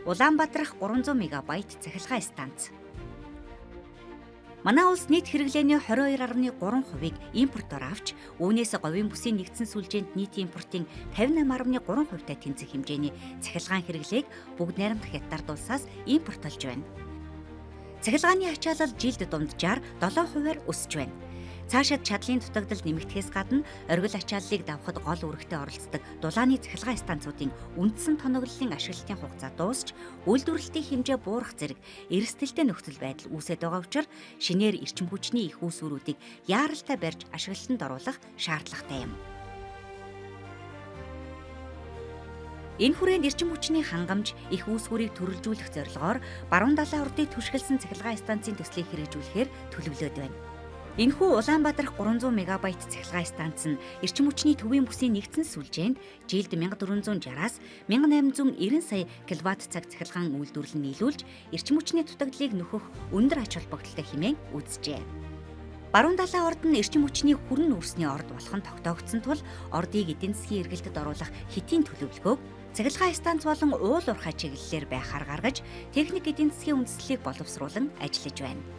Улаанбаатарх 300 мегабайт цахилгаан станц. Манай улс нийт хэрэглээний 22.3%-ийг импортоор авч, үүнээс говийн бүсийн нэгдсэн сүлжээнд нийт импортын 58.3%-тай тэнцэх хэмжээний цахилгаан хэрэглээг бүгд найрамдах хятадд улсаас импортолж байна. Цахилгааны ачаалал жилд дунджаар 7%-аар өсөж байна. Цаашид чадлын дутагдал нэмэгдэхээс гадна оргил ачааллыг давхад гол үүрэгтэй оролцдог дулааны цахилгаан станцуудын үндсэн тоноглолын ашиглалтын хугацаа дуусч, үйлдвэрлэлтийн хэмжээ буурах зэрэг эрсдэлтэй нөхцөл байдал үүсэж байгаа учраас шинээр эрчим хүчний их үүсвэрүүдийг яаралтай барьж ашиглалтанд оруулах шаардлагатай юм. Энэ хүрээнд эрчим хүчний хангамж, их үүсвэрийг төрөлжүүлэх зорилгоор баруун далайн урдыг түшгэлсэн цахилгаан станцын төслийг хэрэгжүүлэхээр төлөвлөд байна. Энэхүү Улаанбаатарх 300 мегабайт цахилгаан станц нь эрчим хүчний төвийн бүсийн нэгдсэн сүлжээнд жилд 1460-аас 1890 сая кВт цаг цахилгаан үйлдвэрлэл нийлүүлж, эрчим хүчний дутагдлыг нөхөх өндөр ач холбогдолтой хэмээн үзжээ. Баруун далайн орд нь эрчим хүчний хүрэн үүрсний орд болох нь тогтоогдсон тул ордыг эдийн засгийн эргэлтэд оруулах хэтийн төлөвлөгөөг цахилгаан станц болон уул уурхай чиглэлээр байхаар гаргаж, техник эдийн засгийн үндэслэлийг боловсруулан ажиллаж байна.